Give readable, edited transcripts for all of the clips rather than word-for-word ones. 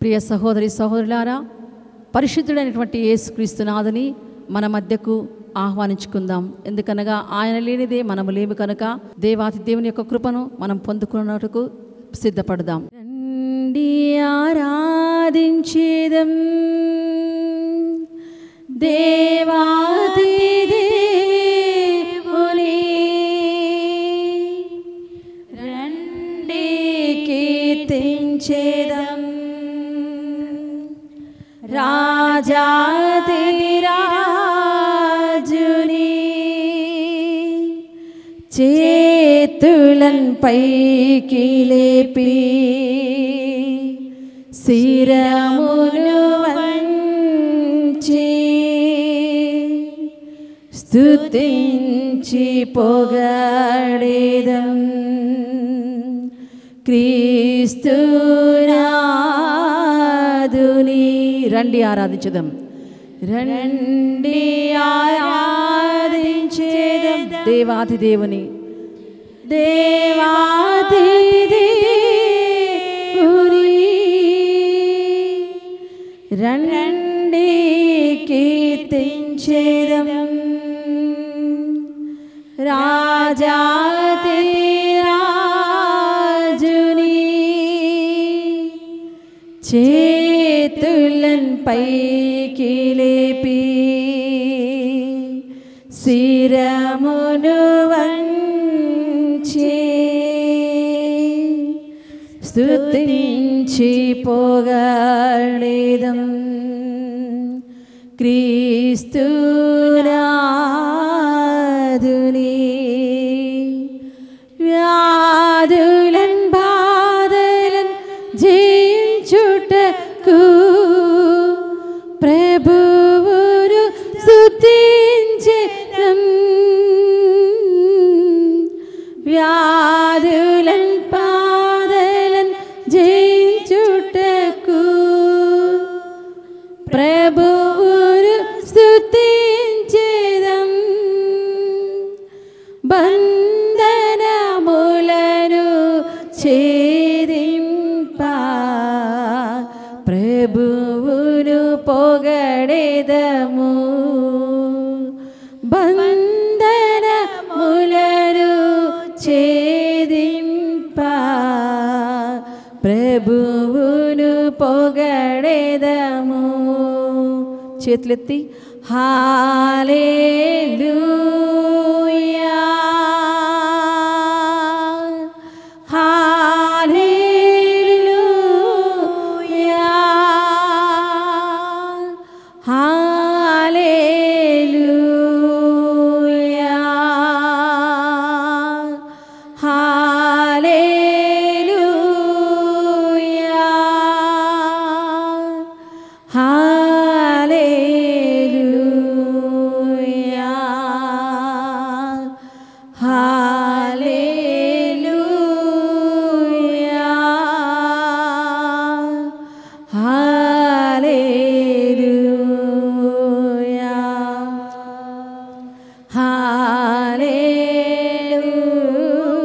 ప్రియ సహోదరి సహోదరులారా, పరిశుద్ధుడైనటువంటి యేసుక్రీస్తునాథుని మన మధ్యకు ఆహ్వానించుకుందాం. ఎందుకనగా ఆయన లేనిదే మనము లేము కనుక దేవాతి దేవుని యొక్క కృపను మనం పొందుకున్నట్టుకు సిద్ధపడదాం. రండి ఆరాధించేదం దేవాతి దేవుని, రండి కీర్తించేదం రాజాతి రాజుని. చేతులన్ పైకి లేపి శిరమును వంచి స్తుతించి పొగడేదం క్రీస్తునాథుని. రండి ఆరాధించుదాం, రండి ఆరాధించేదం దేవాతి దేవుని, దేవాతి దేవుని. రండి కీర్తించేదం రాజాతి రాజుని. చేతులన్ పైకి లేపి శిరమును వంచి స్తుతించి పొగడేదం క్రీస్తునాథుని. వ్యాధులన్ బాధలన్ జయించుటకు ప్రభువును స్తుతించెదం. వ్యాధులన్ బాధలన్ జయించుటకు ప్రభువును స్తుతించెదం. బంధనములను ఛేదింప ప్రభువును పొగడెదము. బంధనములను ఛేదింప ప్రభువును పొగడెదము. చేతులెత్తి హల్లెలూయా hallelujah hallelujah hallelujah hallelujah hallelujah hallelujah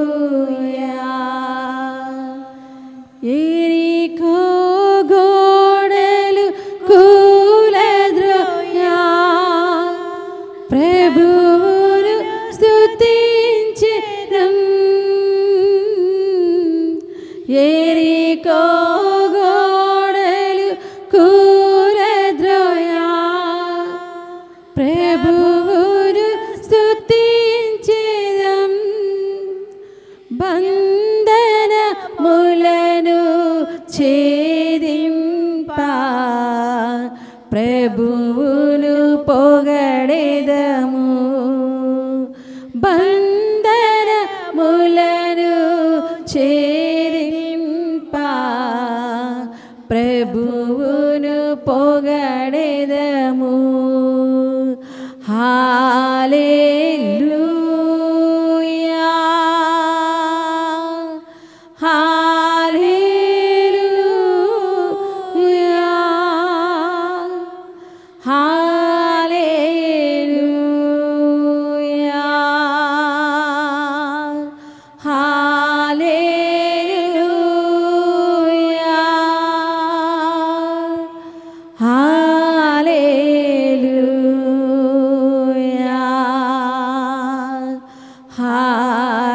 హల్లెలూయా. యెరికో గోడలు కూలద్రోయా ప్రభువును స్తుతించెదం. యెరికో గోడలు కూలద్రోయా ప్రభువును స్తుతించెదం.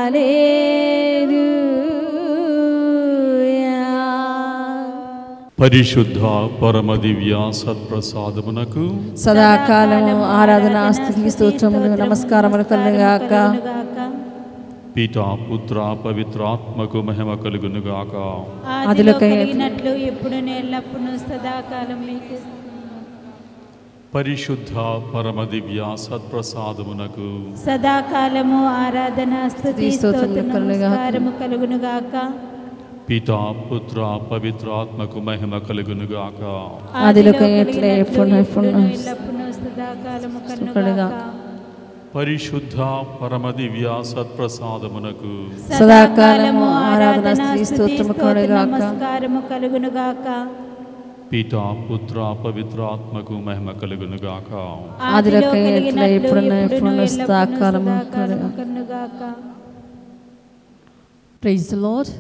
హల్లెలూయా. పరిశుద్ధ పరమ దివ్య సత్ప్రసాదమునకు సదాకాలము ఆరాధన స్తుతి స్తోత్రములు నమస్కారములు కలుగుగాక. పితా పుత్ర పవిత్రాత్మకు మహిమ కలుగునుగాక. ఆదిలో కలిగినట్లు ఇప్పుడు ఎల్లప్పుడూ సదాకాలం మీకు. పరిశుద్ధ పరమ దివ్య సత్ప్రసాదమునకు సదాకాలము ఆరాధన స్తుతి స్తోత్రము నమస్కారము కలుగునుగాక. పితా పుత్ర పవిత్రాత్మకు మహిమ కలుగునుగాక. ఆదిలో కలిగినట్లు ఇప్పుడు ఎల్లప్పుడూ సదాకాలము కలుగునుగాక. పరిశుద్ధ పరమ దివ్య సత్ప్రసాదమునకు సదాకాలము ఆరాధన స్తుతి స్తోత్రము నమస్కారము కలుగునుగాక. పితా పుత్ర పవిత్రాత్మకు మహిమ కలుగునుగాక. ఆదిలో కలిగినట్లు ఇప్పుడు సదాకాలము కలుగునుగాక. Praise the Lord.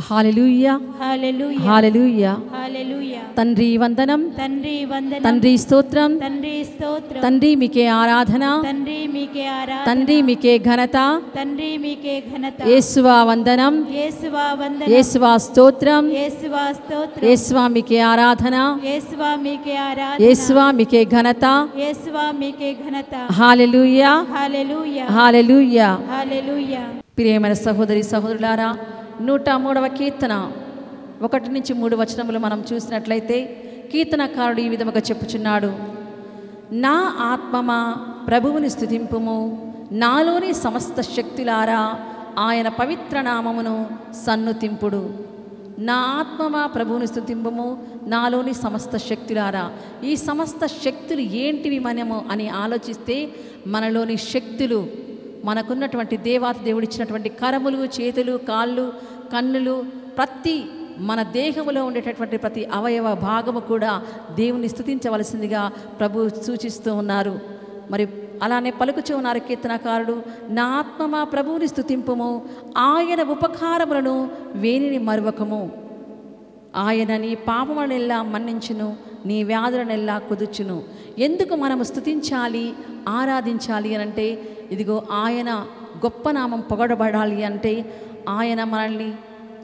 Hallelujah hallelujah hallelujah. Hallelujah. తండ్రి వందనం, తండ్రి వందనం, తండ్రి స్తోత్రం, తండ్రి స్తోత్రం, తండ్రి మీకే ఆరాధన, తండ్రి మీకే ఆరాధన, తండ్రి మీకే ఘనత. తండ్రి మీకే ఘనత. యేసువా వందనం, యేసువా వందనం, యేసువా స్తోత్రం, యేసువా స్తోత్రం, యేసువా మీకే ఆరాధన, యేసువా మీకే ఆరాధన, యేసువా మీకే ఘనత. యేసువా మీకే ఘనత. హల్లెలూయా హల్లెలూయా హల్లెలూయా. హల్లెలూయా. ప్రియమైన సహోదరి సహోదరులారా, 103వ కీర్తన 1-3 వచనములు మనం చూసినట్లయితే కీర్తనకారుడు ఈ విధముగా చెప్పుచున్నాడు. నా ఆత్మమా ప్రభువుని స్తుతింపుము, నాలోని సమస్త శక్తులారా ఆయన పవిత్ర నామమును సన్నుతింపుడు. నా ఆత్మమా ప్రభువుని స్తుతింపుము, నాలోని సమస్త శక్తులారా. ఈ సమస్త శక్తులు ఏంటివి మనము అని ఆలోచిస్తే మనలోని శక్తులు, మనకున్నటువంటి దేవాతి దేవుడిచ్చినటువంటి కరములు, చేతులు, కాళ్ళు, కన్నులు, ప్రతి మన దేహములో ఉండేటటువంటి ప్రతి అవయవ భాగము కూడా దేవుని స్తుతించవలసిందిగా ప్రభు సూచిస్తూ ఉన్నారు. మరి అలానే పలుకుచూ ఉన్నారు కీర్తనకారుడు. నా ఆత్మమా ప్రభువుని స్తుతింపుము, ఆయన ఉపకారములను వేనిని మరువకము. ఆయన నీ పాపములనెల్లా మన్నించును, నీ వ్యాధులనెల్లా కుదుర్చును. ఎందుకు మనము స్తుతించాలి, ఆరాధించాలి అని అంటే, ఇదిగో ఆయన గొప్ప నామం పొగడబడాలి అంటే, ఆయన మనల్ని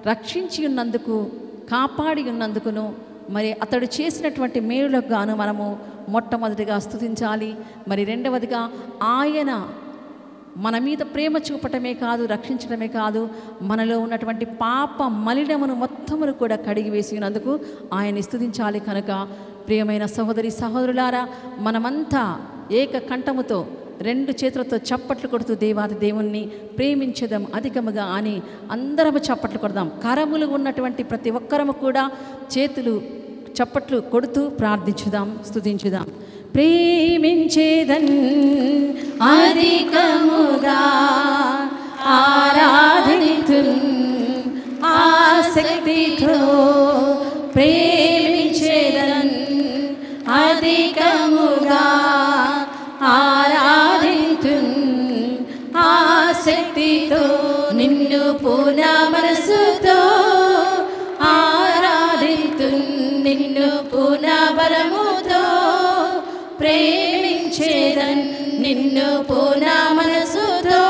రక్షించి ఉన్నందుకు, కాపాడి ఉన్నందుకును, మరి అతడు చేసినటువంటి మేలులకు గాను మనము మొట్టమొదటిగా స్తుతించాలి. మరి రెండవదిగా ఆయన మన మీద ప్రేమ చూపటమే కాదు, రక్షించడమే కాదు, మనలో ఉన్నటువంటి పాప మలినమును మొత్తమును కూడా కడిగివేసి ఉన్నందుకు ఆయన్ని స్తుతించాలి. కనుక ప్రియమైన సహోదరి సహోదరులారా, మనమంతా ఏక కంఠముతో 2 చేతులతో చప్పట్లు కొడుతూ దేవాది దేవుణ్ణి ప్రేమించదాం అధికముగా అని అందరము చప్పట్లు కొడదాం. కరములు ఉన్నటువంటి ప్రతి ఒక్కరము కూడా చేతులు చప్పట్లు కొడుతూ ప్రార్థించుదాం, స్తుతించుదాం. ప్రేమించేదన్ అధికముగా ఆరాధితున్ ఆసక్తితో, ప్రేమించేదన్ అధికముగా ఆరాధితున్ ఆసక్తితో, నిన్ను పూర్ణ మనసుతో ఆరాధితున్, నిన్ను పూర్ణ బలముతో ప్రేమించేదన్, నిన్ను పూర్ణ మనసుతో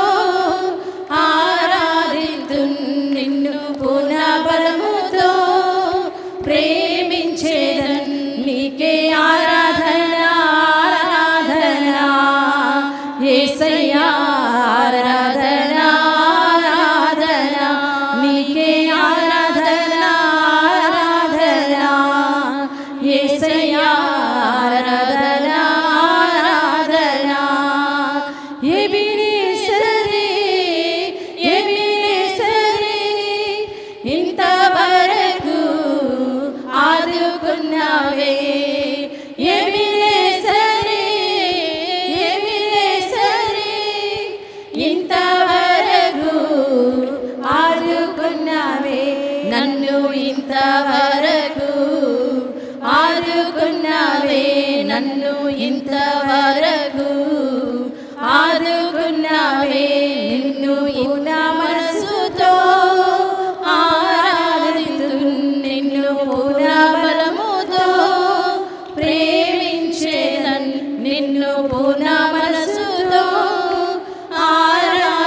ఆరాధితున్, నిన్ను పూర్ణ బలముతో ప్రేమించేదన్. నీకే ఆరాధన ఆరాధన యేసయ్యా, ఆరాధన ఆరాధన నీకే ఆరాధన ఆరాధన యేసయ్యా, ఆరాధన ఆరాధన. ఎబినేసరే ఎబినేసరే, ఇంతవరకు ఆదుకున్నావే. ఎబినేసరే ఎబినేసరే, ఇంతవరకు ఆదుకున్నావే. నన్ను ఇంతవరకు ఆదుకున్నావే, నన్ను ఇంతవరకు ఆదుకున్నావే. నిన్ను పూర్ణ మనసుతో ఆరాధితున్, నిన్ను పూర్ణ బలముతో ప్రేమించేదన్, నిన్ను పూర్ణ మనసుతో ఆరాధితున్.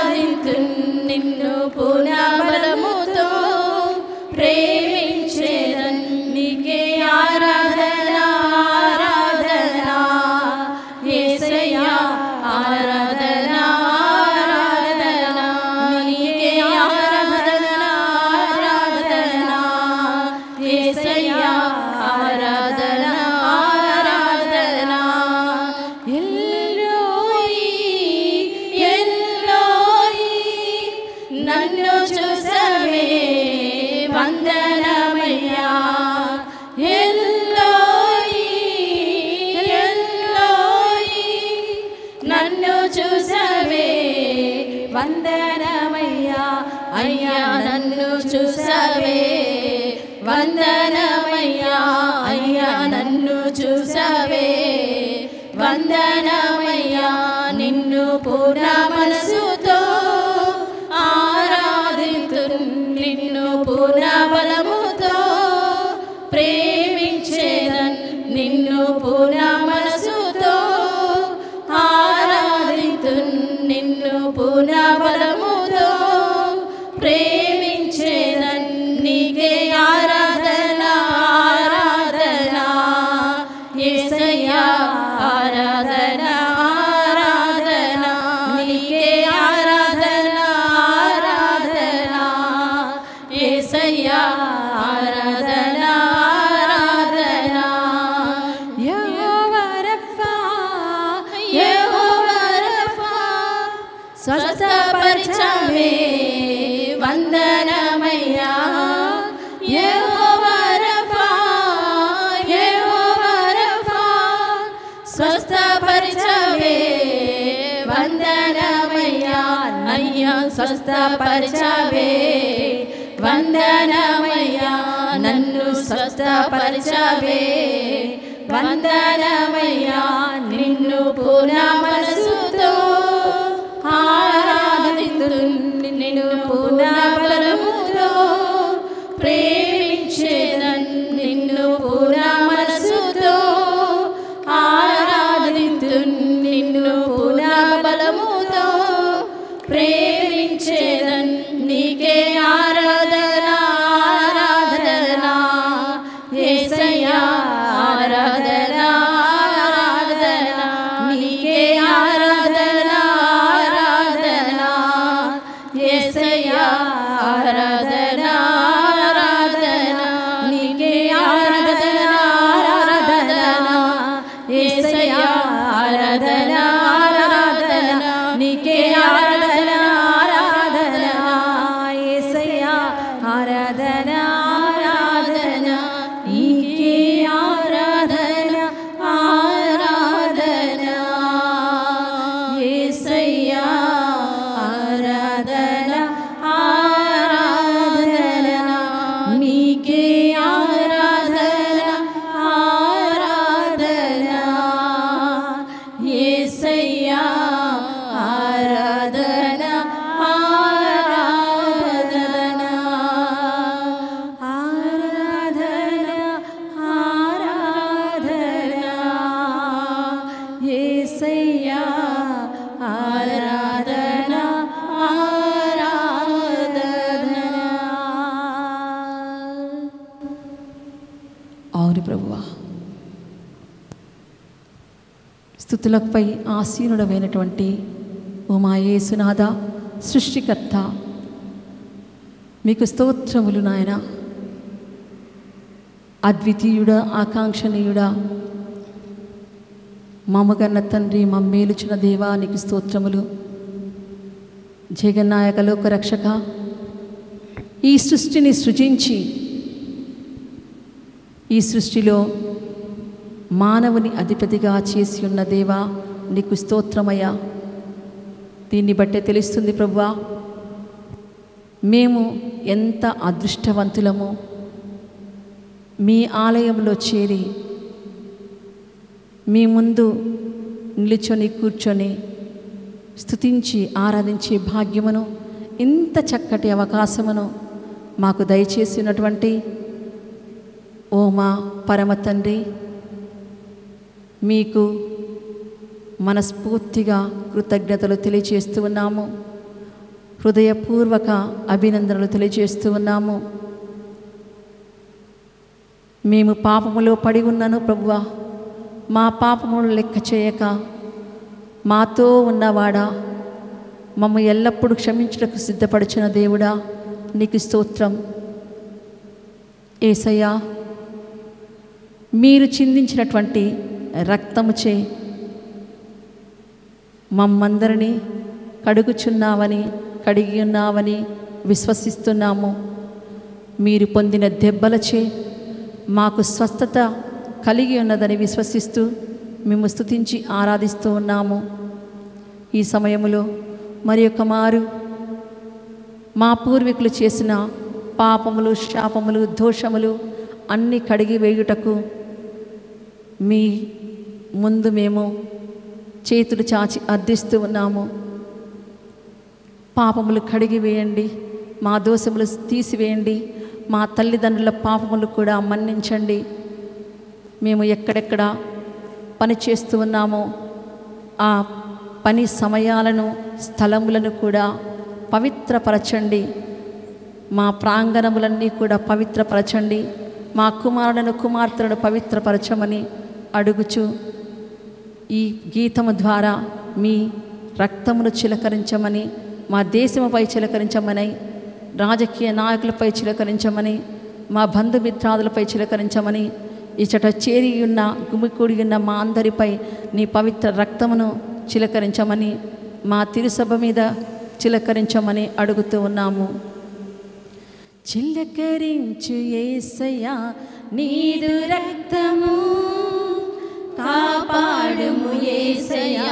వందనమయ్యా అయ్యా నన్ను చూసావే వందనమయ్యా అయ్యా నన్ను చూసావే వందనమయ్యా నిన్ను పూర్ణ మనసుతో ఆరాధింతును నిన్ను పూర్ణ బలముతో ప్రేమించేదన్ నిన్ను పూర్ణ మనసుతో ఆరాధింతును నిన్ను పూర్ణ బలముతో ప్రేమించేదన్ నీకే ఆరాధన ఆరాధన యేసయ్యా ఆరాధన ఆరాధన నీకే ఆరాధన ఆరాధన యేసయ్యా ఆరాధన ఆరాధన యెహోవా రఫా యెహోవా రఫా స్వస్థపరచవే వందనమయ్యా యెహోవా రఫా యెహోవా రఫా స్వస్థపరచవే వందనమయ్యా అయ్యా స్వస్థపరచవే వందనమయ్యా నన్ను స్వస్థపరచవే వందనమయ్యా నిన్ను పూర్ణ మనసుతో ఆరాధింతును నిన్ను పూర్ణ బలముతో ప్రేమించేదన్ నిన్ను పూర్ణ మనసుతో ఆరాధింతును నిన్ను పూర్ణ బలముతో ప్రేమించేదన్ నీకే ఆరాధన ఆరాధన యేసయ్యా ఆరాధన ఆరాధన నీకే ఆరాధన ఆరాధన యేసయ్యా ఆరాధన ఆరాధన నీకే ఆరాధన ఆరాధన యేసయ్యా ఆరాధన ఆరాధన నీకే ఆరాధన ఆరాధన యేసయ్యా ఆరాధన ఆరాధన నీకే ఆరాధన ఆరాధన యేసయ్యా ఆరాధన ఆరాధన నీకే ఆరాధన ఆరాధన యేసయ్యా ఆరాధన ఆరాధన ఆరాధన ఆరాధన యేసయ్యా ఆరాధన ఆరాధన అవును ప్రభువా స్తుతులపై ఆసీనుడమైనటువంటి ఓ మా యేసునాథ సృష్టికర్త మీకు స్తోత్రములు నాయన అద్వితీయుడా ఆకాంక్షణీయుడా మమ్మగన్న తండ్రి మమ్మేలుచిన దేవా నీకు స్తోత్రములు జగన్నాయక లోకరక్షక ఈ సృష్టిని సృజించి ఈ సృష్టిలో మానవుని అధిపతిగా చేసి ఉన్న దేవా నీకు స్తోత్రమయ్యా దీన్ని బట్టే తెలుస్తుంది ప్రభువా మేము ఎంత అదృష్టవంతులమో మీ ఆలయంలో చేరి మీ ముందు నిలుచొని కూర్చొని స్తుతించి ఆరాధించే భాగ్యమును ఇంత చక్కటి అవకాశమును మాకు దయచేసినటువంటి ఓ మా పరమ తండ్రి మీకు మనస్ఫూర్తిగా కృతజ్ఞతలు తెలియజేస్తూ ఉన్నాము హృదయపూర్వక అభినందనలు తెలియజేస్తూ ఉన్నాము మేము పాపములో పడి ఉన్నాను ప్రభువా మా పాపములు లెక్క చేయక మాతో ఉన్నవాడా మమ్మ ఎల్లప్పుడూ క్షమించుటకు సిద్ధపడిచిన దేవుడా నీకు స్తోత్రం యేసయ్యా మీరు చిందించినటువంటి రక్తముచే మమ్మందరినీ కడుగుచున్నావని కడిగి ఉన్నావని విశ్వసిస్తున్నాము మీరు పొందిన దెబ్బలచే మాకు స్వస్థత కలిగి ఉన్నదని విశ్వసిస్తూ మేము స్తుతించి ఆరాధిస్తూ ఉన్నాము ఈ సమయంలో మరి యొక్క మారు మా పూర్వీకులు చేసిన పాపములు, శాపములు, దోషములు అన్నీ కడిగి వేయుటకు మీ ముందు మేము చేతులు చాచి అర్థిస్తూ ఉన్నాము. పాపములు కడిగి వేయండి, మా దోషములు తీసివేయండి, మా తల్లిదండ్రుల పాపములు కూడా మన్నించండి. మేము ఎక్కడెక్కడ పని చేస్తూ ఉన్నామో ఆ పని సమయాలను, స్థలములను కూడా పవిత్రపరచండి. మా ప్రాంగణములన్నీ కూడా పవిత్రపరచండి. మా కుమారులను, కుమార్తెలను పవిత్రపరచమని అడుగుచు ఈ గీతము ద్వారా మీ రక్తమును చిలకరించమని, మా దేశముపై చిలకరించమని, రాజకీయ నాయకులపై చిలకరించమని, మా బంధుమిత్రాదులపై చిలకరించమని, ఇచ్చట చేరి ఉన్న, గుమికూడి ఉన్న మా అందరిపై నీ పవిత్ర రక్తమును చిలకరించమని, మా తిరుసభ మీద చిలకరించమని అడుగుతూ ఉన్నాము. చిలకరించు యేసయ్యా నీదు రక్తము, కాపాడుము యేసయ్యా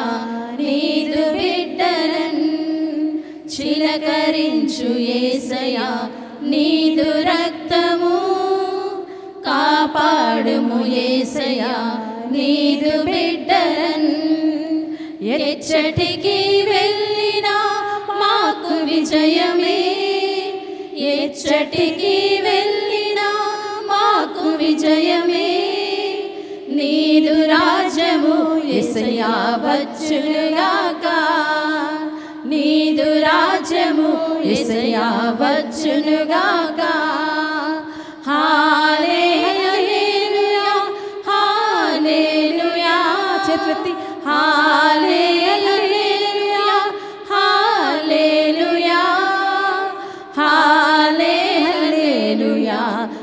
నీదు బిడ్డలన్. చిలకరించు యేసయ్యా నీదు రక్తము, కాపాడుము యేసయ్యా నీదు బిడ్డలన్. ఎచ్చటికి వెళ్ళినా మాకు విజయమే, ఎచ్చటికి వెళ్ళినా మాకు విజయమే. నీదు రాజ్యము యేసయ్యా వచ్చునుగాక, నీదు రాజ్యము యేసయ్యా వచ్చునుగాక. హల్లెలూయా హల్లెలూయా చేతులెత్తి హల్లెలూయా హల్లెలూయా హల్లెలూయా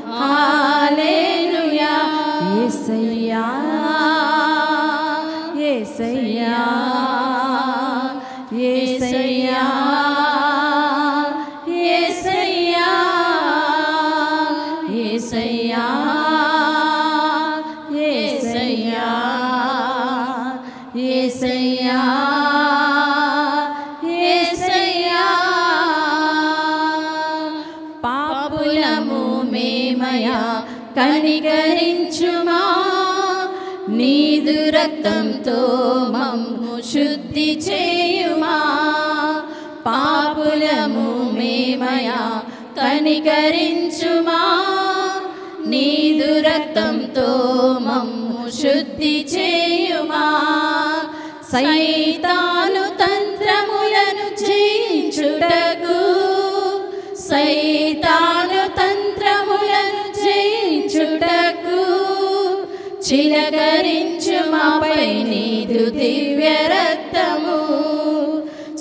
హల్లెలూయా. యేసయ్యా యేసయ్యా యేసయ్యా యేసయ్యా యేసయ్యా యేసయ్యా యేసయ్యా యేసయ్యా. పాపులము మేమయా కనికరించుమా, నీదు రక్తంతో మమ్ము శుద్ధి చేయుమా. పాపులము మేమయా కనికరించుమా, నీదు రక్తంతో మమ్ము శుద్ధి చేయుమా. సైతాను తంత్రములను జయించుటకు, సైతాను తంత్రములను జయించుటకు చిలకరించు మాపై నీదు దివ్య రక్తము,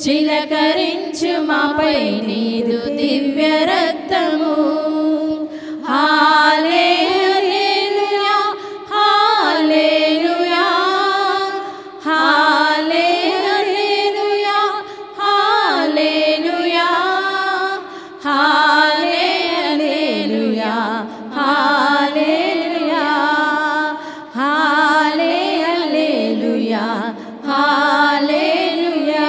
చిలకరించు మాపై నీదు దివ్య రక్తము. హల్లెలూయా hallelujah hallelujah hallelujah hallelujah hallelujah hallelujah హల్లెలూయా.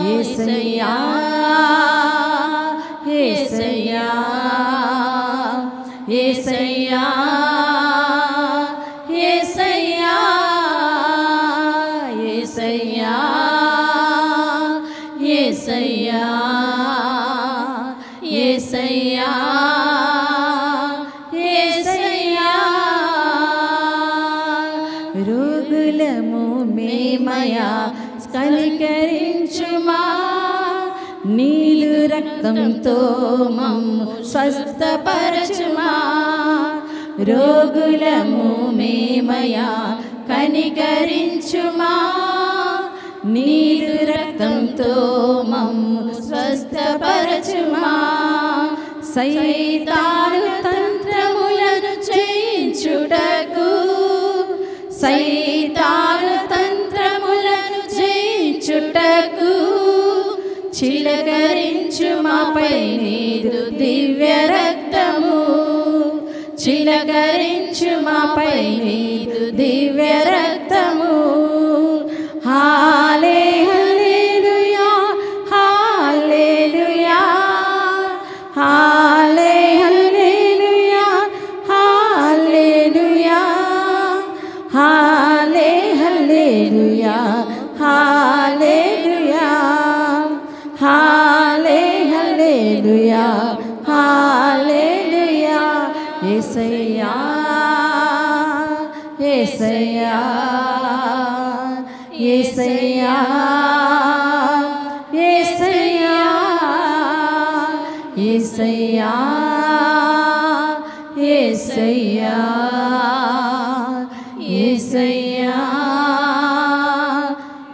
యేసయ్యా యేసయ్యా యేసయ్యా యేసయ్యా యేసయ్యా యేసయ్యా యేసయ్యా యేసయ్యా. రోగులము మేమయా కనికరించుమా, నీదు రక్తంతో మమ్ము స్వస్థపరచుమా. రోగులము మేమయా కనికరించుమా, నీదు రక్తంతో మమ్ము స్వస్థపరచుమా. సైతాను తంత్రములను జయించుటకు, సైతాను తంత్రములను జయించుటకు చిలకరించు మాపై నీదు దివ్య రక్తము, చిలకరించు మాపై నీదు దివ్య రక్తము. హల్లెలూయా హల్లెలూయా హాలే హల్లెలూయా హల్లెలూయా యేసయ్యా యేసయ్యా యేసయ్యా యేసయ్యా యేసయ్యా యేసయ్యా యేసయ్యా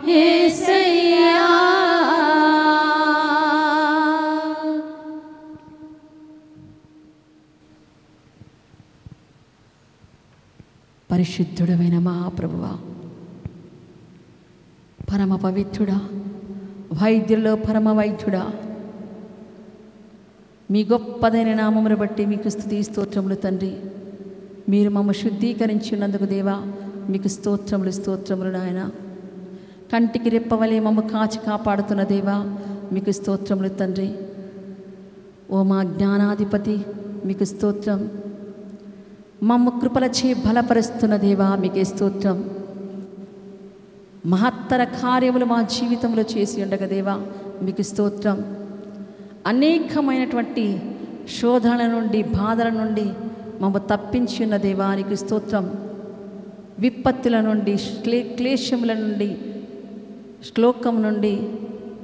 యేసయ్యా. పరిశుద్ధుడమైన మహాప్రభువా, పరమ పవిత్రుడా, వైద్యుల్లో పరమ వైద్యుడా, మీ గొప్పదైన నామమును బట్టి మీకు స్తుతి స్తోత్రములు తండ్రి. మీరు మమ్మ శుద్ధీకరించినందుకు దేవా మీకు స్తోత్రములు స్తోత్రములు నాయన. కంటికి రెప్పవలే మమ్మ కాచి కాపాడుతున్న దేవా మీకు స్తోత్రములు తండ్రి. ఓ మా జ్ఞానాధిపతి మీకు స్తోత్రం. మమ్మ కృపలచే బలపరుస్తున్న దేవా మీకే స్తోత్రం. మహత్తర కార్యములు మా జీవితంలో చేసి ఉండగా దేవా మీకు స్తోత్రం. అనేకమైనటువంటి శోధనల నుండి బాధల నుండి మమ్మ తప్పించి ఉన్న దేవానికి స్తోత్రం. విపత్తుల నుండి క్లేశముల నుండి శ్లోకం నుండి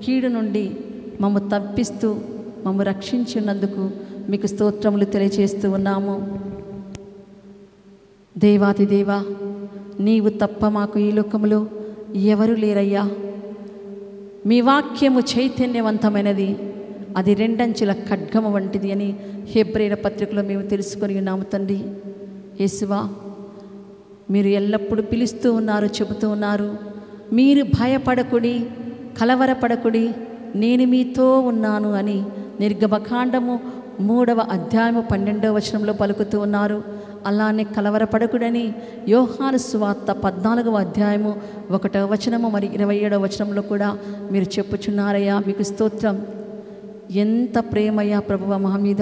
కీడు నుండి మమ్మ తప్పిస్తూ మమ్మ రక్షించినందుకు మీకు స్తోత్రములు తెలియజేస్తూ ఉన్నాము. దేవాతి దేవా, నీవు తప్ప మాకు ఈ లోకములో ఎవరు లేరయ్యా. మీ వాక్యము చైతన్యవంతమైనది, అది రెండంచుల ఖడ్గము వంటిది అని హెబ్రేయుల పత్రికలో మేము తెలుసుకొని ఉన్నాము తండ్రి. యేసువా, మీరు ఎల్లప్పుడూ పిలుస్తూ ఉన్నారు, చెబుతూ ఉన్నారు, మీరు భయపడకుడి, కలవరపడకుడి, నేను మీతో ఉన్నాను అని నిర్గమకాండము 3వ అధ్యాయము 12వ వచనంలో పలుకుతూ ఉన్నారు. అలానే కలవరపడకుడని యోహాను సువార్త 14వ అధ్యాయము 1వ వచనము మరి 27వ వచనంలో కూడా మీరు చెప్పుచున్నారయ్యా. మీకు స్తోత్రం. ఎంత ప్రేమయ్యా ప్రభువ మా మీద.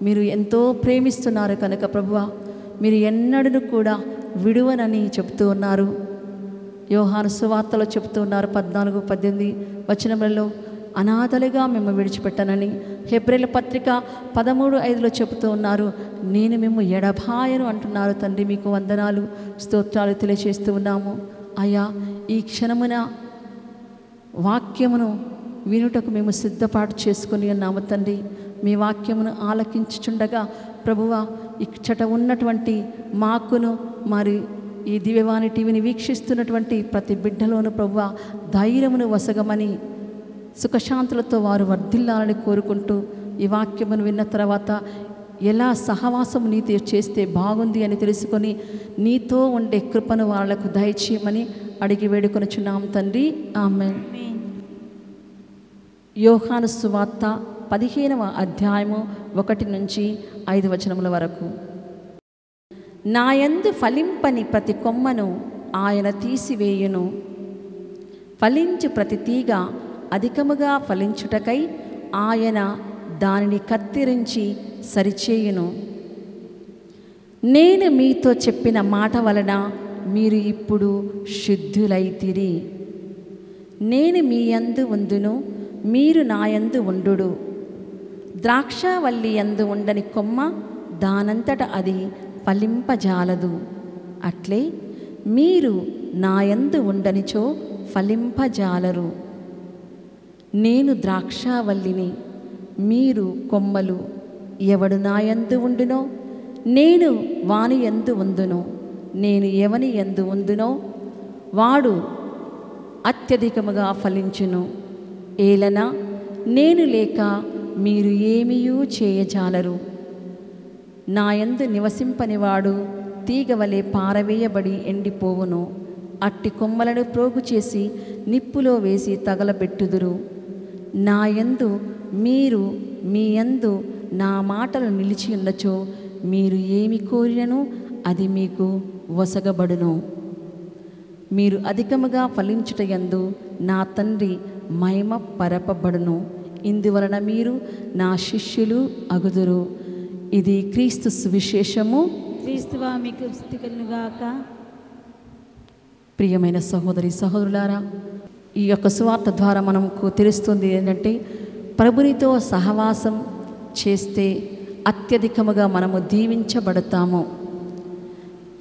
మీరు ఎంతో ప్రేమిస్తున్నారు కనుక ప్రభువ మీరు ఎన్నడూ కూడా విడువనని చెప్తూ ఉన్నారు. యోహాను సువార్తలో చెప్తూ ఉన్నారు 14-18 వచనములలో, అనాథలుగా మేము విడిచిపెట్టానని. హెబ్రేయుల పత్రిక 13:5లో చెబుతూ ఉన్నారు, నేను మేము ఎడబాయను అంటున్నారు. తండ్రి మీకు వందనాలు స్తోత్రాలు తెలియజేస్తూ ఉన్నాము. అయ్యా, ఈ క్షణమున వాక్యమును వినుటకు మేము సిద్ధపాటు చేసుకుని ఉన్నాము తండ్రి. మీ వాక్యమును ఆలకించుచుండగా ప్రభువా ఇచ్చట ఉన్నటువంటి మాకును మరి ఈ దివ్యవాణి టీవీని వీక్షిస్తున్నటువంటి ప్రతి బిడ్డలోను ప్రభువా ధైర్యమును వసగమని, సుఖశాంతులతో వారు వర్ధిల్లాలని కోరుకుంటూ ఈ వాక్యమును విన్న తర్వాత ఎలా సహవాసం నీతో చేస్తే బాగుంది అని తెలుసుకొని నీతో ఉండే కృపను వాళ్ళకు దయచేయమని అడిగి వేడుకొనుచున్నాం తండ్రి. ఆమేన్. యోహాను సువార్త 15వ అధ్యాయము 1 నుంచి 5 వచనముల వరకు. నాయందు ఫలింపని ప్రతి కొమ్మను ఆయన తీసివేయును, ఫలించు ప్రతి తీగ అధికముగా ఫలించుటకై ఆయన దానిని కత్తిరించి సరిచేయును. నేను మీతో చెప్పిన మాట వలన మీరు ఇప్పుడు శుద్ధులైతిరి. నేను మీ యందు ఉందును, మీరు నా యందు ఉండుడు. ద్రాక్షవల్లి యందు ఉండని కొమ్మ దానంతట అది ఫలింపజాలదు. అట్లే మీరు నా యందు ఉండనిచో ఫలింపజాలరు. నేను ద్రాక్షవల్లిని, మీరు కొమ్మలు. ఎవడు నా యందు ఉండునో నేను వాని యందు ఉందును, నేను ఎవని యందు ఉందునో వాడు అత్యధికముగా ఫలించును. ఏలన నేను లేక మీరు ఏమీయూ చేయజాలరు. నా యందు నివసింపనివాడు తీగవలే పారవేయబడి ఎండిపోవును. అట్టి కొమ్మలను ప్రోగు చేసి నిప్పులో వేసి తగలబెట్టుదురు. నా యందు మీరు మీ యందు నా మాటలు నిలిచి ఉండచో మీరు ఏమి కోరినను అది మీకు వసగబడును. మీరు అధికముగా ఫలించుట యందు నా తండ్రి మహిమ పరపబడును. ఇందువలన మీరు నా శిష్యులు అగుదురు. ఇది క్రీస్తు సువిశేషము. క్రీస్తువా మీకు స్తుతి కలుగుగాక. ప్రియమైన సహోదరి సహోదరులారా, ఈ యొక్క సువార్త ద్వారా మనకు తెలుస్తుంది ఏంటంటే, ప్రభునితో సహవాసం చేస్తే అత్యధికముగా మనము దీవించబడతాము.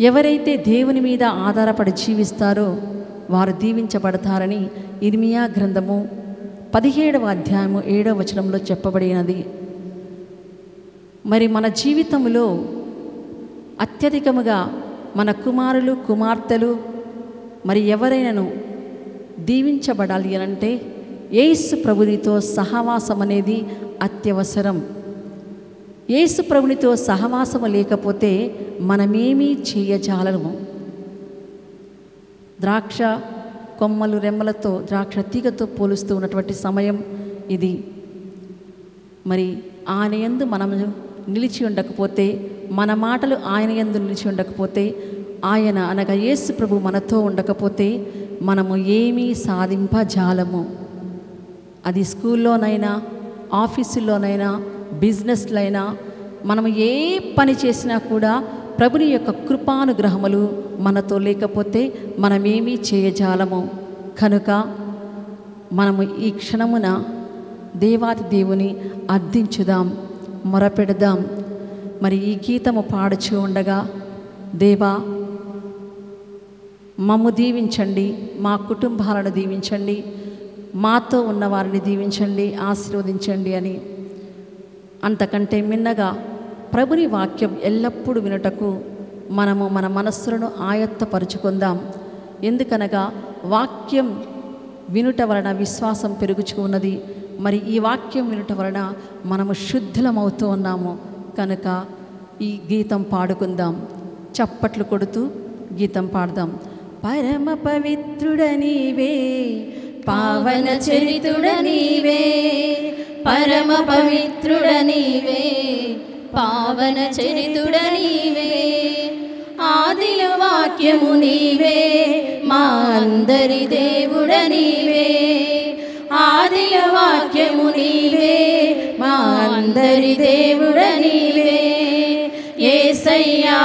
ఎవరైతే దేవుని మీద ఆధారపడి జీవిస్తారో వారు దీవించబడతారని ఇర్మియా గ్రంథము 17వ అధ్యాయము 7వ వచనంలో చెప్పబడినది. మరి మన జీవితంలో అత్యధికముగా మన కుమారులు కుమార్తెలు మరి ఎవరైనాను దీవించబడాలి అనంటే యేసు ప్రభునితో సహవాసం అనేది అత్యవసరం. యేసు ప్రభునితో సహవాసము లేకపోతే మనమేమీ చేయజాలము. ద్రాక్ష కొమ్మలు రెమ్మలతో ద్రాక్ష తీగతో పోలుస్తూ ఉన్నటువంటి సమయం ఇది. మరి ఆయన యందు మనము నిలిచి ఉండకపోతే, మన మాటలు ఆయన యందు నిలిచి ఉండకపోతే, ఆయన అనగా యేసు ప్రభు మనతో ఉండకపోతే మనము ఏమీ సాధింపజాలము. అది స్కూల్లోనైనా, ఆఫీసుల్లోనైనా, బిజినెస్లో అయినా, మనము ఏ పని చేసినా కూడా ప్రభుని యొక్క కృపానుగ్రహములు మనతో లేకపోతే మనమేమీ చేయజాలము. కనుక మనము ఈ క్షణమున దేవాది దేవుని అర్థించుదాం, మొరపెడదాం. మరి ఈ గీతము పాడుచూ ఉండగా, దేవా మమ్ము దీవించండి, మా కుటుంబాలను దీవించండి, మాతో ఉన్నవారిని దీవించండి, ఆశీర్వదించండి అని. అంతకంటే మిన్నగా ప్రభుని వాక్యం ఎల్లప్పుడూ వినుటకు మనము మన మనస్సులను ఆయత్తపరుచుకుందాం. ఎందుకనగా వాక్యం వినుట వలన విశ్వాసం పెరుగుచూ ఉన్నది. మరి ఈ వాక్యం వినుట వలన మనము శుద్ధులమవుతూ ఉన్నాము. కనుక ఈ గీతం పాడుకుందాం, చప్పట్లు కొడుతూ గీతం పాడదాం. పరమ పవిత్రుడ నీవే, పావన చరితుడ నీవే, పరమ పవిత్రుడ నీవే, పావన చరితుడ నీవే, ఆదిల వాక్యము నీవే, మా అందరి దేవుడ నీవే, ఆదిల వాక్యము నీవే, మా అందరి దేవుడ నీవే. యేసయ్యా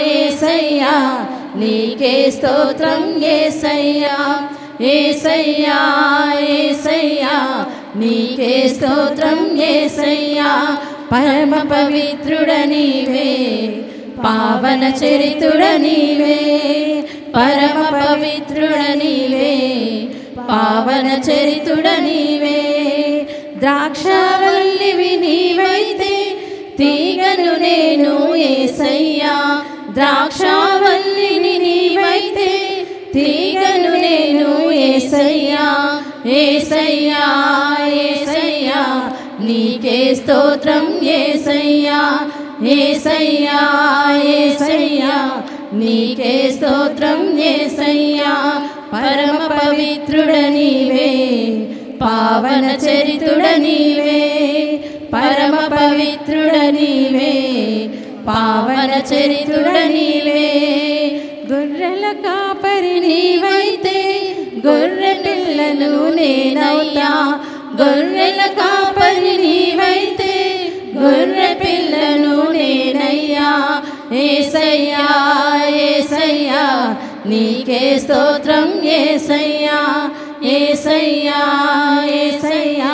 యేసయ్యా నీకే స్తోత్రం యేసయ్యా, యేసయ్యా యేసయ్యా నీకే స్తోత్రం యేసయ్యా. పరమ పవిత్రుడ నీవే, పావన చరితుడ నీవే, పరమ పవిత్రుడ నీవే, పావన చరితుడ నీవే. ద్రాక్షవల్లివి నీవైతే తీగను నేను యేసయ్యా, ద్రాక్షవల్లిని నీవైతే తీగను నేను యేసయ్యా, యేసయ్యా యేసయ్యా నీకే స్తోత్రం యేసయ్యా, యేసయ్యా యేసయ్యా నీకే స్తోత్రం యేసయ్యా. పరమ పవిత్రుడ నీవే, పావన చరితుడ నీవే, పరమ పవిత్రుడ నీవే, పావన చరితుడ నీవే. గొర్రెల కాపరి నీవైతే గొర్రె పిల్లను నేనవుతా, గొర్రెల కాపరి నీవైతే గొర్రె పిల్లను నేనయ్యా. యేసయ్యా యేసయ్యా నీకే స్తోత్రం యేసయ్యా, యేసయ్యా యేసయ్యా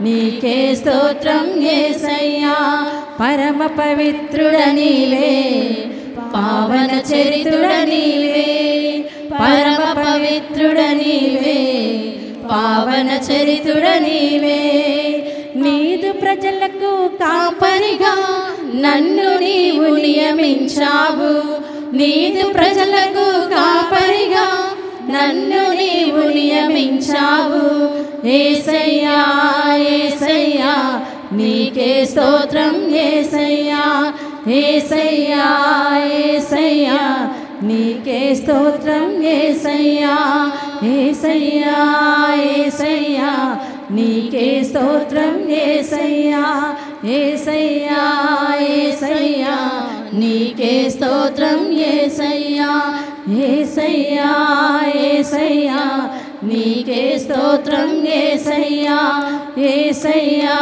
నీకే స్తోత్రం యేసయ్యా. పరమ పవిత్రుడ నీవే, పావన చరితుడ నీవే, పరమ పవిత్రుడ నీవే, పావన చరితుడ నీవే. నీదు ప్రజలకు కాపరిగా నన్ను నీవు నియమించావు, నీదు ప్రజలకు కాపరిగా నన్ను నీవు నియమించావు. యేసయ్యా యేసయ్యా నీకే స్తోత్రం యేసయ్యా, యేసయ్యా యేసయ్యా నీకే స్తోత్రం యేసయ్యా, యేసయ్యా యేసయ్యా నీకే స్తోత్రం యేసయ్యా, యేసయ్యా యేసయ్యా నీకే స్తోత్రం యేసయ్యా, యేసయ్యా యేసయ్యా నీకే స్తోత్రం యేసయ్యా, యేసయ్యా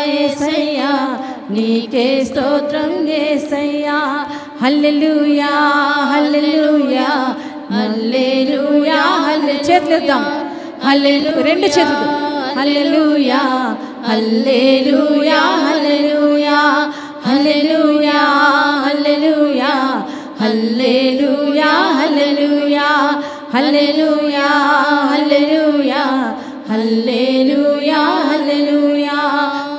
యేసయ్యా నీకే స్తోత్రం యేసయ్యా. హల్లెలూయా హల్లెలూయా హల్లెలూయా హల్లెలూయా. చేతులెత్తాం. హల్లెలూయా రెండు చేతులు హల్లెలూయా hallelujah hallelujah hallelujah hallelujah hallelujah hallelujah hallelujah hallelujah hallelujah హల్లెలూయా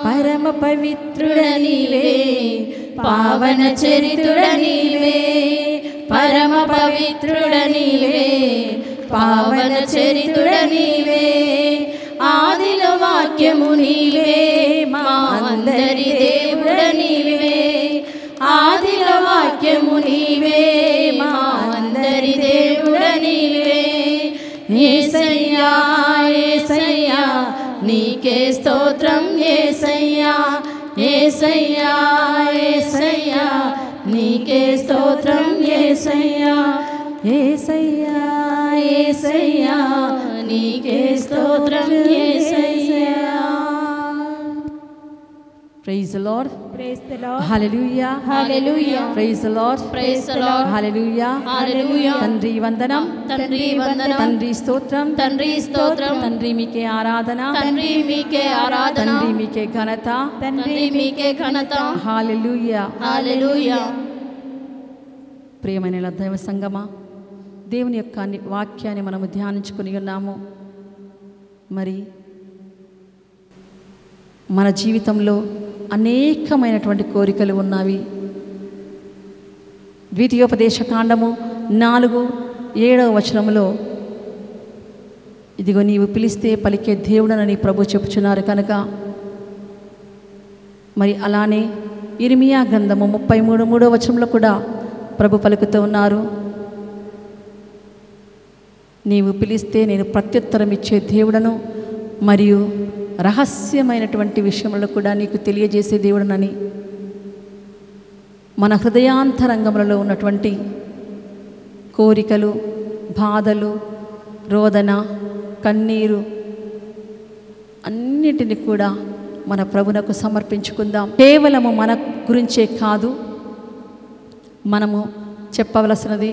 పరమ పవిత్రుడ నీవే పావన చరితుడ నీవే పరమ పవిత్రుడ నీవే పావన చరితుడ నీవే ఆదిలో వాక్యము నీవే మా అందరి దేవుడ నీవే ఆదిలో వాక్యము నీవే మా అందరి దేవుడ నీవే యేసయ్యా యేసయ్యా నీకే స్తోత్రం యేసయ్యా యేసయ్యా యేసయ్యా నీకే స్తోత్రం యేసయ్యా యేసయ్యా యేసయ్యా నీకే స్తోత్రం యేసయ్యా. Praise the Lord. Praise the Lord. Hallelujah hallelujah praise the Lord. Praise the Lord hallelujah hallelujah తండ్రి వందనం తండ్రి వందనం తండ్రి స్తోత్రం తండ్రి స్తోత్రం తండ్రి మీకే ఆరాధన తండ్రి మీకే ఆరాధన తండ్రి మీకే ఘనత తండ్రి మీకే ఘనత హల్లెలూయా. హల్లెలూయా. ప్రియమైన దైవ సంగమా, దేవుని యొక్క వాక్యాన్ని మనము ధ్యానించుకుని ఉన్నాము. మరి మన జీవితంలో అనేకమైనటువంటి కోరికలు ఉన్నవి. ద్వితీయోపదేశ కాండము 4:7 ఇదిగో నీవు పిలిస్తే పలికే దేవుడనని ప్రభు చెప్పుచున్నారు కనుక, మరి అలానే ఇర్మియా గ్రంథము 33:3 కూడా ప్రభు పలుకుతూ ఉన్నారు, నీవు పిలిస్తే నేను ప్రత్యుత్తరం ఇచ్చే దేవుడను మరియు రహస్యమైనటువంటి విషయములను కూడా నీకు తెలియజేసే దేవుడనని. మన హృదయాంతరంగములలో ఉన్నటువంటి కోరికలు, బాధలు, రోదన, కన్నీరు అన్నిటిని కూడా మన ప్రభునకు సమర్పించుకుందాం. కేవలము మన గురించే కాదు మనము చెప్పవలసినది,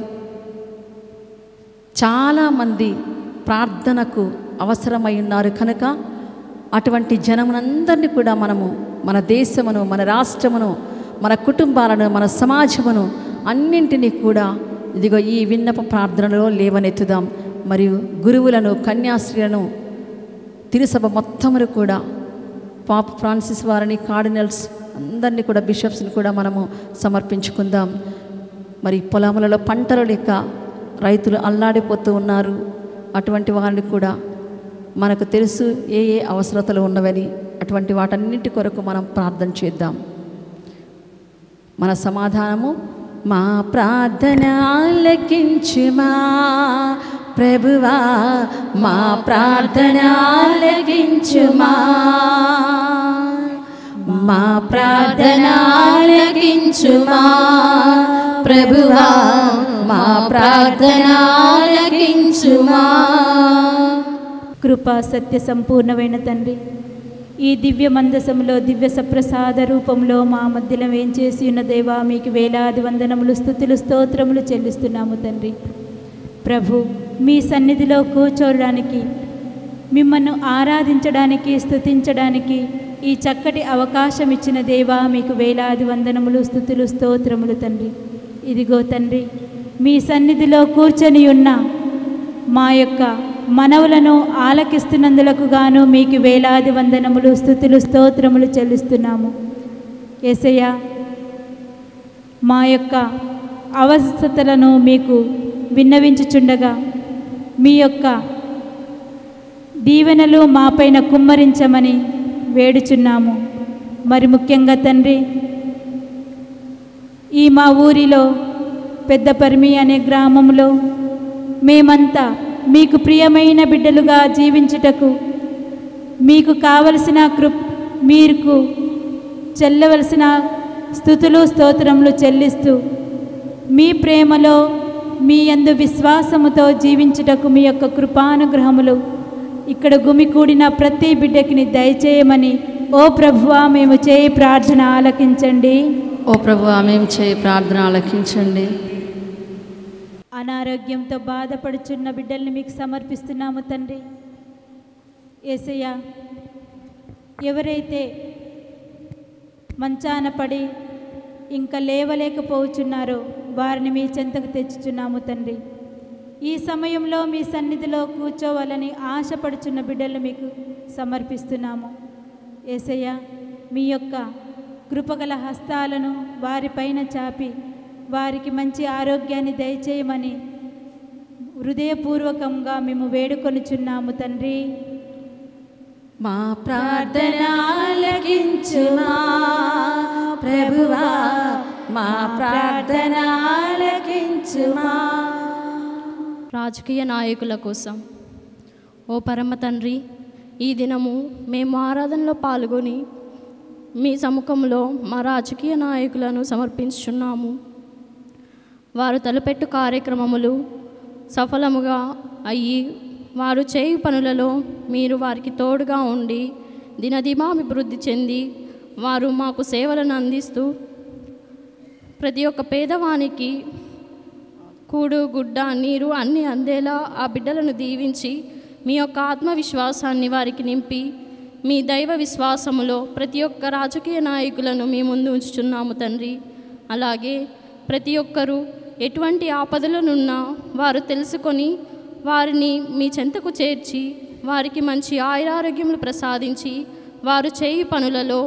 చాలామంది ప్రార్థనకు అవసరమై ఉన్నారు కనుక అటువంటి జనమునందరినీ కూడా మనము మన దేశమును, మన రాష్ట్రమును, మన కుటుంబాలను, మన సమాజమును అన్నింటినీ కూడా ఇదిగో ఈ విన్నప ప్రార్థనలో లేవనెత్తుదాం. మరియు గురువులను, కన్యాశ్రీలను, తిరుసభ మొత్తమును కూడా, పాప్ ఫ్రాన్సిస్ వారిని, కార్డినల్స్ అందరినీ కూడా, బిషప్స్ని కూడా మనము సమర్పించుకుందాం. మరి పొలములలో పంటలు లేక రైతులు అల్లాడిపోతూ ఉన్నారు. అటువంటి వారిని కూడా మనకు తెలుసు ఏ ఏ అవసరతలు ఉన్నవని. అటువంటి వాటన్నింటి కొరకు మనం ప్రార్థన చేద్దాం. మన సమాధానము, మా ప్రార్థన ఆలకించుమా ప్రభువా, మా ప్రార్థన ఆలకించుమా, మా ప్రార్థన ఆలకించుమా ప్రభువా, మా ప్రార్థన ఆలకించుమా. కృపా సత్య సంపూర్ణమైన తండ్రి, ఈ దివ్య మందసములో దివ్య సప్రసాద రూపంలో మా మధ్యలో వేంచేసి ఉన్న దేవా, మీకు వేలాది వందనములు, స్తుతులు, స్తోత్రములు చెల్లిస్తున్నాము తండ్రి. ప్రభు, మీ సన్నిధిలో కూర్చోడానికి, మిమ్మల్ని ఆరాధించడానికి, స్తుతించడానికి ఈ చక్కటి అవకాశం ఇచ్చిన దేవా, మీకు వేలాది వందనములు, స్తుతులు, స్తోత్రములు తండ్రి. ఇదిగో తండ్రి, మీ సన్నిధిలో కూర్చొని ఉన్న మా యొక్క మనవులను ఆలకిస్తున్నందులకు గాను మీకు వేలాది వందనములు, స్తుతులు, స్తోత్రములు చెల్లిస్తున్నాము. యేసయ్యా, మా యొక్క అవస్థతలను మీకు విన్నవించుచుండగా మీ యొక్క దీవెనలు మాపైన కుమ్మరించమని వేడుచున్నాము. మరి ముఖ్యంగా తండ్రి, ఈ మా ఊరిలో పెద్దపర్మి అనే గ్రామంలో మేమంతా మీకు ప్రియమైన బిడ్డలుగా జీవించుటకు మీకు కావలసిన మీకు చెల్లవలసిన స్తుతులు, స్తోత్రములు చెల్లిస్తూ మీ ప్రేమలో, మీ యందు విశ్వాసముతో జీవించుటకు మీ యొక్క కృపానుగ్రహములు ఇక్కడ గుమికూడిన ప్రతి బిడ్డకిని దయచేయమని ఓ ప్రభువా మేము చేయి ప్రార్థన ఆలకించండి. ఓ ప్రభువా మేము చేయి ప్రార్థన ఆలకించండి. అనారోగ్యంతో బాధపడుచున్న బిడ్డల్ని మీకు సమర్పిస్తున్నాము తండ్రి. యేసయ్య, ఎవరైతే మంచాన పడి ఇంకా లేవలేకపోవచ్చున్నారో వారిని మీ చెంతకు తెచ్చుచున్నాము తండ్రి. ఈ సమయంలో మీ సన్నిధిలో కూర్చోవాలని ఆశపడుచున్న బిడ్డలు మీకు సమర్పిస్తున్నాము. యేసయ్య, మీ యొక్క కృపగల హస్తాలను వారిపైన చాపి వారికి మంచి ఆరోగ్యాన్ని దయచేయమని హృదయపూర్వకంగా మేము వేడుకొనుచున్నాము తండ్రి. మా ప్రార్థన ఆలకించుమా ప్రభువా, మా ప్రార్థన ఆలకించుమా. రాజకీయ నాయకుల కోసం ఓ పరమ తండ్రి, ఈ దినము మేము ఆరాధనలో పాల్గొని మీ సముఖంలో మా రాజకీయ నాయకులను సమర్పించుచున్నాము. వారు తలపెట్టు కార్యక్రమములు సఫలముగా అయ్యి వారు చేయు పనులలో మీరు వారికి తోడుగా ఉండి దినదిమాభివృద్ధి చెంది వారు మాకు సేవలను అందిస్తూ ప్రతి ఒక్క పేదవానికి కూడు గుడ్డ నీరు అన్నీ అందేలా ఆ బిడ్డలను దీవించి మీ యొక్క ఆత్మవిశ్వాసాన్ని వారికి నింపి మీ దైవ విశ్వాసములో ప్రతి ఒక్క రాజకీయ నాయకులను మీ ముందు ఉంచుచున్నాము తండ్రి. అలాగే ప్రతి ఒక్కరూ ఎటువంటి ఆపదలనున్నా వారు తెలుసుకొని వారిని మీ చెంతకు చేర్చి వారికి మంచి ఆయురారోగ్యములు ప్రసాదించి వారు చేయు పనులలో,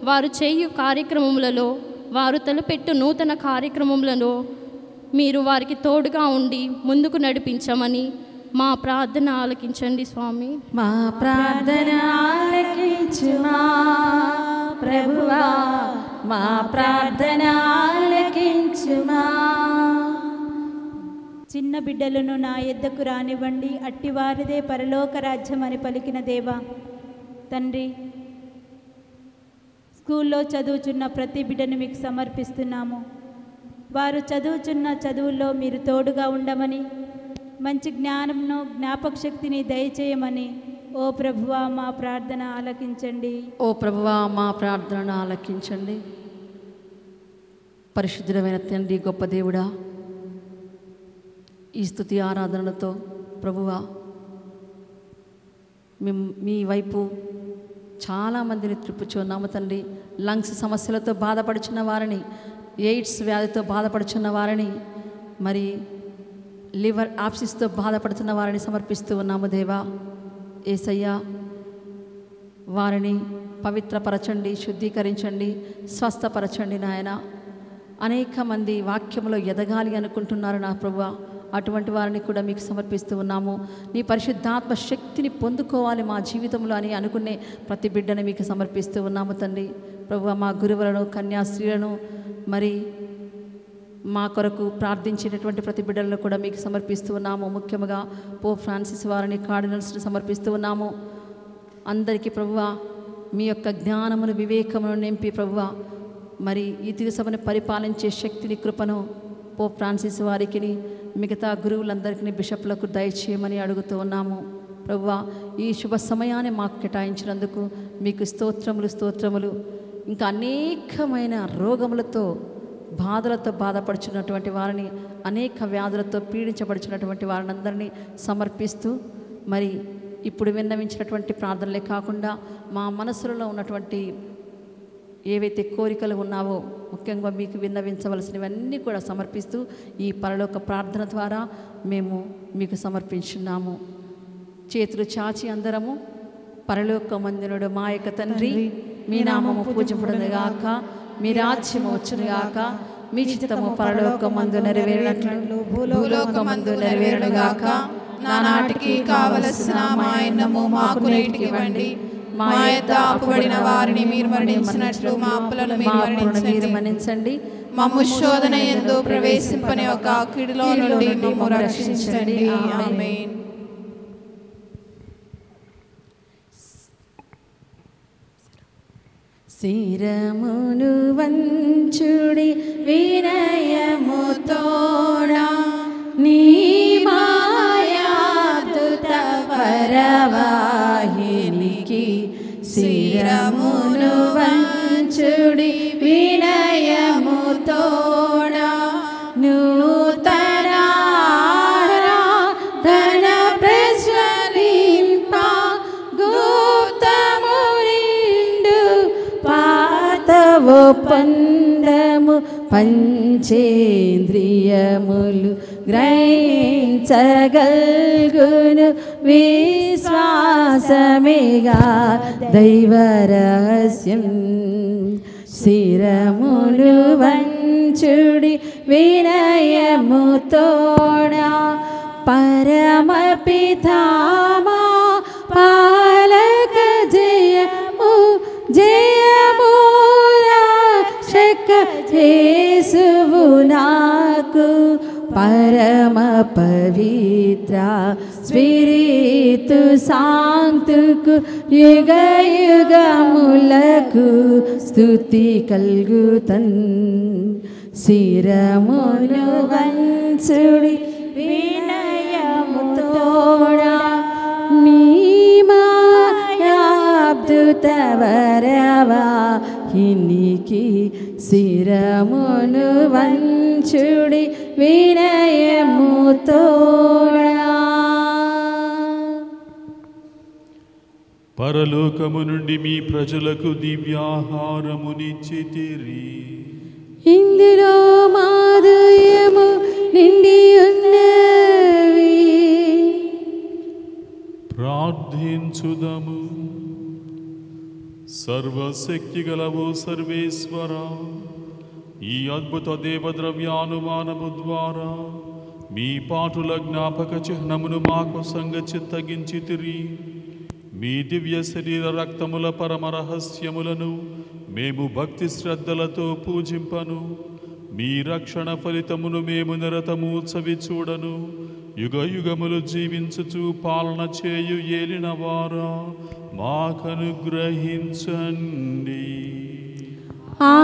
వారు చేయు కార్యక్రమములలో, వారు తలపెట్టు నూతన కార్యక్రమములలో మీరు వారికి తోడుగా ఉండి ముందుకు నడిపించమని మా ప్రార్థన ఆలకించండి స్వామి. మా ప్రార్థన ఆలకించుమా ప్రభువా, మా ప్రార్థన ఆలకించుమా. చిన్న బిడ్డలను నా యొద్దకు రానివ్వండి, అట్టివారిదే పరలోక రాజ్యం అని పలికిన దేవా తండ్రి, స్కూల్లో చదువుచున్న ప్రతి బిడ్డను మీకు సమర్పిస్తున్నాము. వారు చదువుచున్న చదువుల్లో మీరు తోడుగా ఉండమని, మంచి జ్ఞానంను జ్ఞాపక శక్తిని దయచేయమని ఓ ప్రభువా మా ప్రార్థన ఆలకించండి. ఓ ప్రభువా మా ప్రార్థనను ఆలకించండి. పరిశుద్ధుడైన తండ్రి, గొప్ప దేవుడా, ఈ స్తుతి ఆరాధనలతో ప్రభువా మేము మీ వైపు చాలామందిని త్రిప్పుచున్నాము తండ్రి. లంగ్స్ సమస్యలతో బాధపడుచున్న వారిని, ఎయిడ్స్ వ్యాధితో బాధపడుచున్న వారిని, మరి లివర్ ఆప్సిస్తో బాధపడుతున్న వారిని సమర్పిస్తూ ఉన్నాము దేవా. యేసయ్యా, వారిని పవిత్రపరచండి, శుద్ధీకరించండి, స్వస్థపరచండి నాయన. అనేక మంది వాక్యంలో ఎదగాలి అనుకుంటున్నారు నా ప్రభువా, అటువంటి వారిని కూడా మీకు సమర్పిస్తూ ఉన్నాము. నీ పరిశుద్ధాత్మ శక్తిని పొందుకోవాలి మా జీవితంలో అని అనుకునే ప్రతి బిడ్డని మీకు సమర్పిస్తూ ఉన్నాము తండ్రి. ప్రభువా, మా గురువులను, కన్యాస్త్రీలను, మరి మా కొరకు ప్రార్థించినటువంటి ప్రతి బిడ్డలను కూడా మీకు సమర్పిస్తూ ఉన్నాము. ముఖ్యంగా పోప్ ఫ్రాన్సిస్ వారిని, కార్డినల్స్ని సమర్పిస్తూ ఉన్నాము. అందరికీ ప్రభువా మీ యొక్క జ్ఞానమును, వివేకమును నింపి ప్రభువా మరి ఈ తిరుసభను పరిపాలించే శక్తిని, కృపను పోప్ ఫ్రాన్సిస్ వారికి, మిగతా గురువులందరికీ, బిషప్లకు దయచేయమని అడుగుతూ ఉన్నాము. ప్రభువా, ఈ శుభ సమయాన్ని మాకు కేటాయించినందుకు మీకు స్తోత్రములు, స్తోత్రములు. ఇంకా అనేకమైన రోగములతో, బాధలతో బాధపడుచున్నటువంటి వారిని, అనేక వ్యాధులతో పీడించబడుచున్నటువంటి వారిని అందరినీ సమర్పిస్తూ, మరి ఇప్పుడు విన్నవించినటువంటి ప్రార్థనలే కాకుండా మా మనసులలో ఉన్నటువంటి ఏవైతే కోరికలు ఉన్నావో ముఖ్యంగా మీకు విన్నవించవలసినవన్నీ కూడా సమర్పిస్తూ ఈ పరలోక ప్రార్థన ద్వారా మేము మీకు సమర్పించున్నాము. చేతులు చాచి అందరము పరలోకమందునుడు మా యొక్క తండ్రి, మీ నామము పూజింపబడునుగాక, మీ రాజ్యము వచ్చునుగాక, మీ చిత్తము పరలోకమందు నెరవేరినట్లు భూలోకమందు నెరవేరునుగాక. నానాటికి కావలసిన మా అన్నము మాకు నేటికి ఇవ్వండి. మా యొద్ద అప్పుబడిన వారిని మీరు మన్నించినట్లు మా అప్పులను మీరు మన్నించండి. మమ్ము శోధన యందు ప్రవేశింపని ఒక కీడులో నుండి మమ్ము రక్షించండి. ఆమేన్. శిరమును వంచుడి వినయముతోడా, నీ మాయాదుత వరవాహినికి శిరమును వంచుడి వినయముతోడా, నూతనారాధన ప్రజ్వలింప గో ఒప్పందము పంచేంద్రియములు గ్రహించగల్గును విశ్వాసమేగా దైవ రహస్యం శిరములు వంచుడి వినయము తోడా పరమపితామా పాలక జయము జయము రక్షక యేసువు నాకు పరమ పవిత్ర స్పిరితు శాంతుకు యుగ యుగములకు స్తుతి కల్గుతన్ శిరములు వంచుడి వినయము తోడా మీ మాయాబ్దుతవరవాహినికి శిరములు వంచుడి వినయము తోడా. పరలోకము నుండి మీ ప్రజలకు దివ్యాహారమునిచ్చితిరి. ఇందులో మాధుర్యము నిండి ఉన్నవి. ప్రార్థించుదము. సర్వశక్తి గలవో సర్వేశ్వర, ఈ అద్భుత దేవద్రవ్యానుమానము ద్వారా మీ పాటుల జ్ఞాపక చిహ్నమును మాకు సంగచిత్తగించితిరి. మీ దివ్య శరీర రక్తముల పరమ రహస్యములను మేము భక్తి శ్రద్ధలతో పూజింపను. మీ రక్షణ ఫలితమును మేము నిరతము చవి చూడను. యుగ యుగములు జీవించుచు పాలన చేయు ఏలినవారా మాకనుగ్రహించండి. ఆమేన్.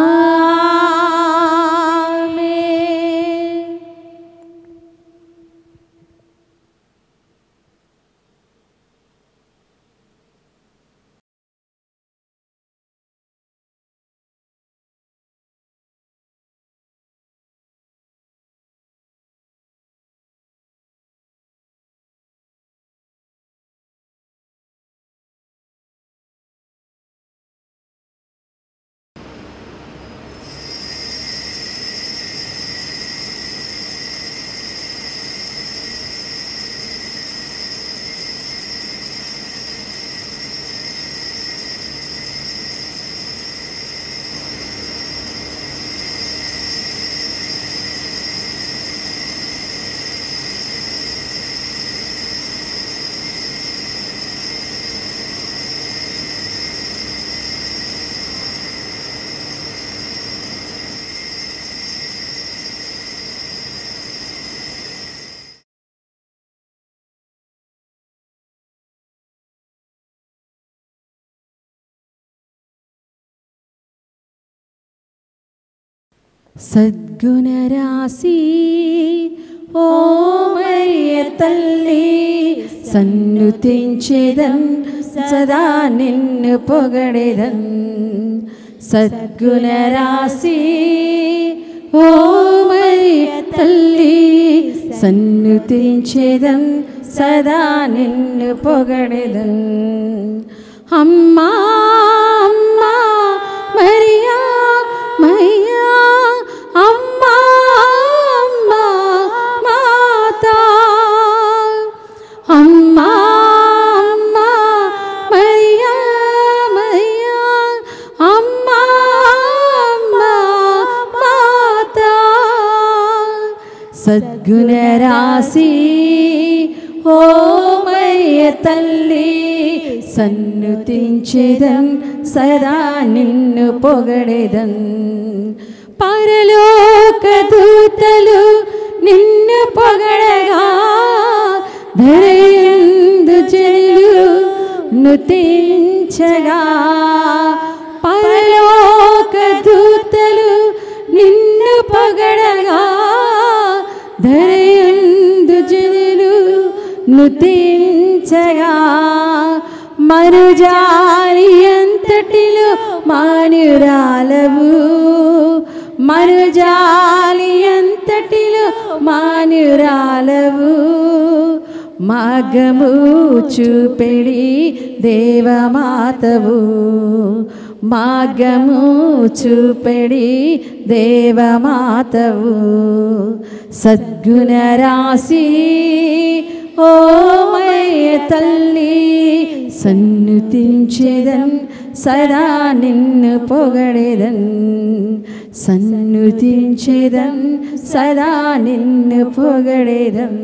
సద్గుణరాశి ఓ మరియ తల్లి సన్నుతించెదన్ సదా నిన్ను పొగడెదన్. సద్గుణరాశి ఓ మరియ తల్లి సన్నుతించెదన్ సదా నిన్ను పొగడెదన్. అమ్మా అమ్మా మరియా మయ్యా అమ్మా అమ్మా మాతా అమ్మా అమ్మా మరియా మయ్యా అమ్మా అమ్మా మాతా. సద్గుణరాశి ఓ మరియ తల్లి సన్నుతించెదన్ సదా నిన్ను పొగడెదన్. పరలోక దూతలు నిన్ను పొగడగా ధరయందు జనులు నుతించగా. పరలోక దూతలు నిన్ను పొగడగా ధరయందు జనులు నుతించగా. మనుజాలి అంతటిలో మానురాలవు మనుజాలి అంతటిలో మానురాలవు. మార్గము చూపెడి దేవమాతవు మార్గము చూపెడి దేవమాతవు సద్గుణ రాశి ఓ మయ్య తల్లి సన్నుతించెదన్ సదా నిన్ను పొగడెదన్ సన్నుతించెదన్ సదా నిన్ను పొగడెదన్.